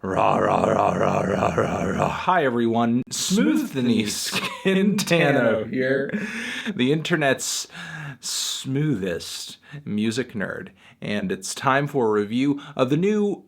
Rah, rah, rah, rah, rah, rah, rah. Hi, everyone. Smoothly Skintano here. The internet's smoothest music nerd. And it's time for a review of the new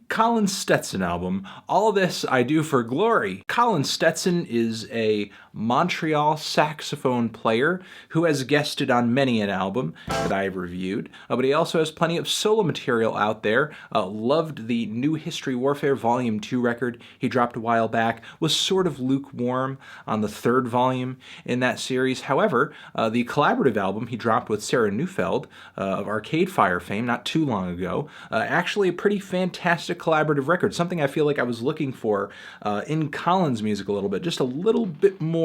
Colin Stetson album, All This I Do for Glory. Colin Stetson is a Montreal saxophone player who has guested on many an album that I've reviewed, but he also has plenty of solo material out there. Loved the New History Warfare Volume 2 record he dropped a while back, was sort of lukewarm on the third volume in that series. However, the collaborative album he dropped with Sarah Neufeld of Arcade Fire fame not too long ago, actually a pretty fantastic collaborative record, something I feel like I was looking for in Colin's music a little bit, just a little bit more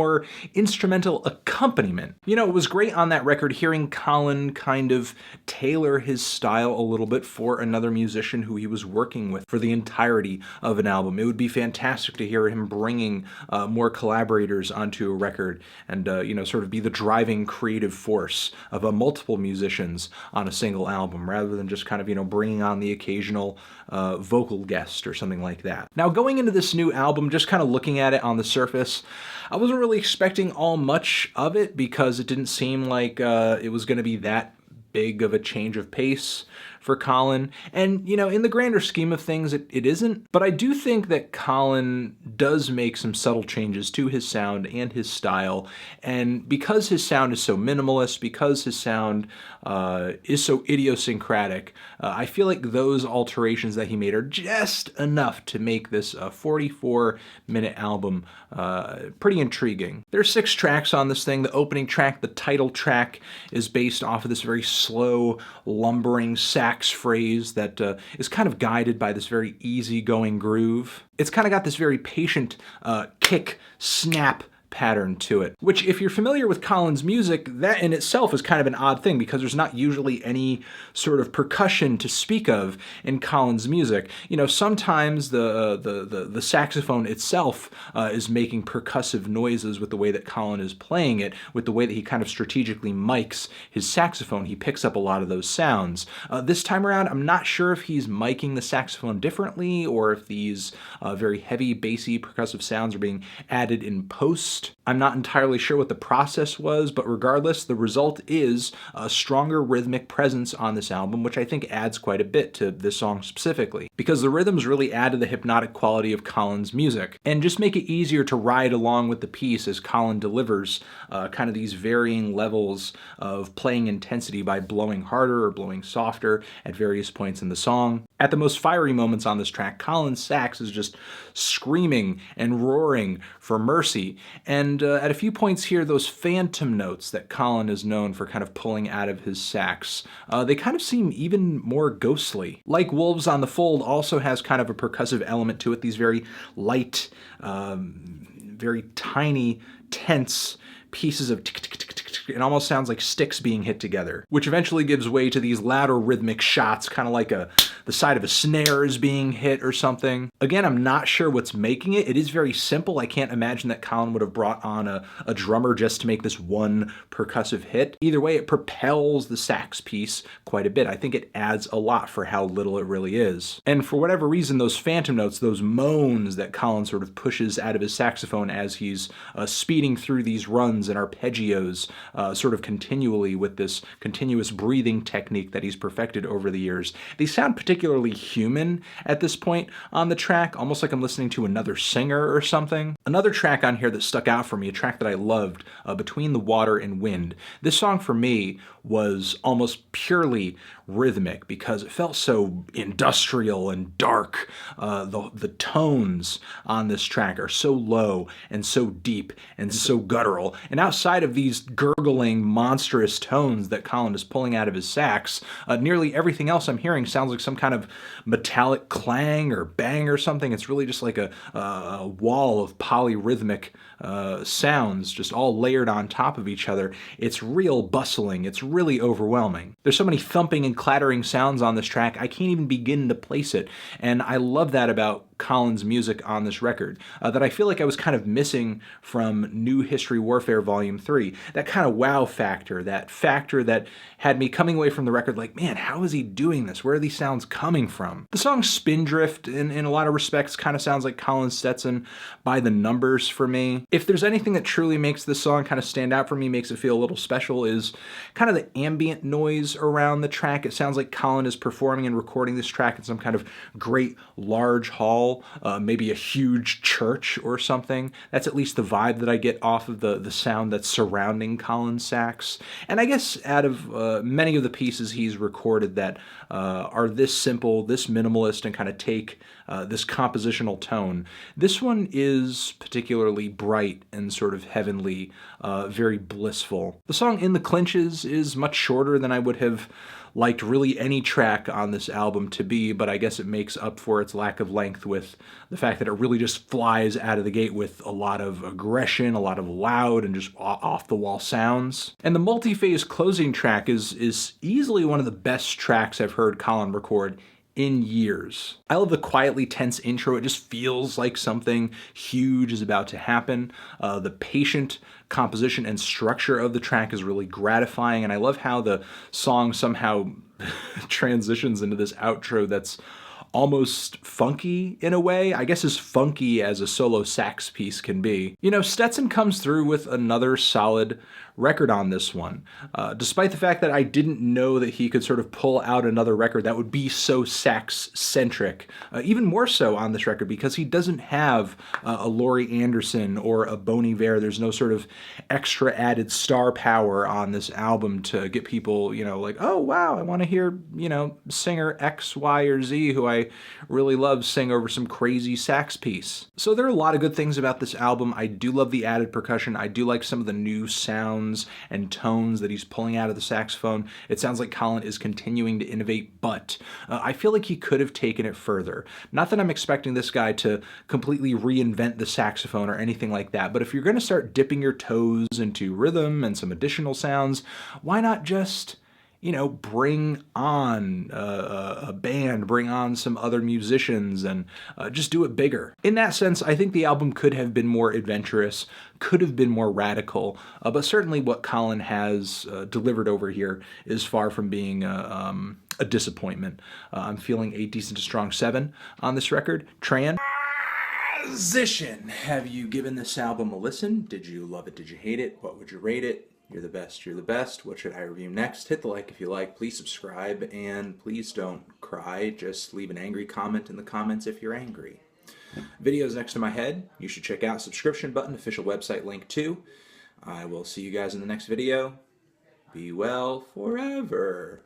instrumental accompaniment. You know, it was great on that record hearing Colin kind of tailor his style a little bit for another musician who he was working with for the entirety of an album. It would be fantastic to hear him bringing more collaborators onto a record and, sort of be the driving creative force of multiple musicians on a single album rather than just kind of, bringing on the occasional vocal guest or something like that. Now, going into this new album, just kind of looking at it on the surface, I wasn't really expecting all much of it because it didn't seem like it was going to be that big of a change of pace for Colin. And, in the grander scheme of things, it isn't. But I do think that Colin does make some subtle changes to his sound and his style. And because his sound is so minimalist, because his sound is so idiosyncratic, I feel like those alterations that he made are just enough to make this 44-minute album pretty intriguing. There's 6 tracks on this thing. The opening track, the title track, is based off of this very slow, lumbering sax phrase that is kind of guided by this very easygoing groove. It's kind of got this very patient kick, snap pattern to it, which if you're familiar with Colin's music, that in itself is kind of an odd thing because there's not usually any sort of percussion to speak of in Colin's music. Sometimes the saxophone itself is making percussive noises with the way that Colin is playing it, with the way that he kind of strategically mics his saxophone. He picks up a lot of those sounds. This time around, I'm not sure if he's miking the saxophone differently or if these very heavy, bassy, percussive sounds are being added in post. I'm not entirely sure what the process was, but regardless, the result is a stronger rhythmic presence on this album, which I think adds quite a bit to this song specifically, because the rhythms really add to the hypnotic quality of Colin's music, and just make it easier to ride along with the piece as Colin delivers kind of these varying levels of playing intensity by blowing harder or blowing softer at various points in the song. At the most fiery moments on this track, Colin's sax is just screaming and roaring for mercy. And at a few points here, those phantom notes that Colin is known for kind of pulling out of his sax, they kind of seem even more ghostly. Like Wolves on the Fold also has kind of a percussive element to it, these very light, very tiny, tense pieces of tick, tick, tick, tick, tick. It almost sounds like sticks being hit together, which eventually gives way to these louder rhythmic shots, kind of like the side of a snare is being hit or something. Again, I'm not sure what's making it. It is very simple. I can't imagine that Colin would have brought on a drummer just to make this one percussive hit. Either way, it propels the sax piece quite a bit. I think it adds a lot for how little it really is. And for whatever reason, those phantom notes, those moans that Colin sort of pushes out of his saxophone as he's speeding through these runs and arpeggios sort of continually with this continuous breathing technique that he's perfected over the years, they sound particularly human at this point on the track, almost like I'm listening to another singer or something. Another track on here that stuck out for me, a track that I loved, Between the Water and Wind. This song for me was almost purely rhythmic because it felt so industrial and dark. The tones on this track are so low and so deep and so guttural. And outside of these gurgling, monstrous tones that Colin is pulling out of his sax, nearly everything else I'm hearing sounds like some kind of metallic clang or bang or something. It's really just like a wall of polyrhythmic sounds just all layered on top of each other. It's real bustling. It's really overwhelming. There's so many thumping and clattering sounds on this track, I can't even begin to place it. And I love that about Colin's music on this record that I feel like I was kind of missing from New History Warfare Volume 3. That kind of wow factor, that factor that had me coming away from the record like, man, how is he doing this? Where are these sounds coming from? The song Spindrift, in a lot of respects, kind of sounds like Colin Stetson by the numbers for me. If there's anything that truly makes this song kind of stand out for me, makes it feel a little special, is kind of the ambient noise around the track. It sounds like Colin is performing and recording this track in some kind of great large hall, maybe a huge church or something. That's at least the vibe that I get off of the sound that's surrounding Colin's sax. And I guess out of many of the pieces he's recorded that are this simple, this minimalist, and kind of take this compositional tone, this one is particularly bright and sort of heavenly, very blissful. The song In the Clinches is much shorter than I would have liked really any track on this album to be, but I guess it makes up for its lack of length with the fact that it really just flies out of the gate with a lot of aggression, a lot of loud and just off-the-wall sounds. And the multi-phase closing track is easily one of the best tracks I've heard Colin record in years. I love the quietly tense intro. It just feels like something huge is about to happen. The patient composition and structure of the track is really gratifying, and I love how the song somehow transitions into this outro that's almost funky in a way, I guess as funky as a solo sax piece can be. You know, Stetson comes through with another solid record on this one, despite the fact that I didn't know that he could sort of pull out another record that would be so sax-centric, even more so on this record because he doesn't have a Laurie Anderson or a Bon Iver. There's no sort of extra added star power on this album to get people, you know, like, oh wow, I want to hear, you know, singer X, Y, or Z who I really love sing over some crazy sax piece. So there are a lot of good things about this album. I do love the added percussion. I do like some of the new sounds and tones that he's pulling out of the saxophone. It sounds like Colin is continuing to innovate, but I feel like he could have taken it further. Not that I'm expecting this guy to completely reinvent the saxophone or anything like that, but if you're going to start dipping your toes into rhythm and some additional sounds, why not just, you know, bring on a band, bring on some other musicians, and just do it bigger. In that sense, I think the album could have been more adventurous, could have been more radical, but certainly what Colin has delivered over here is far from being a disappointment. I'm feeling a decent to strong 7 on this record. Transition. Have you given this album a listen? Did you love it? Did you hate it? What would you rate it? You're the best, you're the best. What should I review next? Hit the like if you like, please subscribe, and please don't cry. Just leave an angry comment in the comments if you're angry. Videos next to my head. You should check out subscription button, official website link too. I will see you guys in the next video. Be well forever.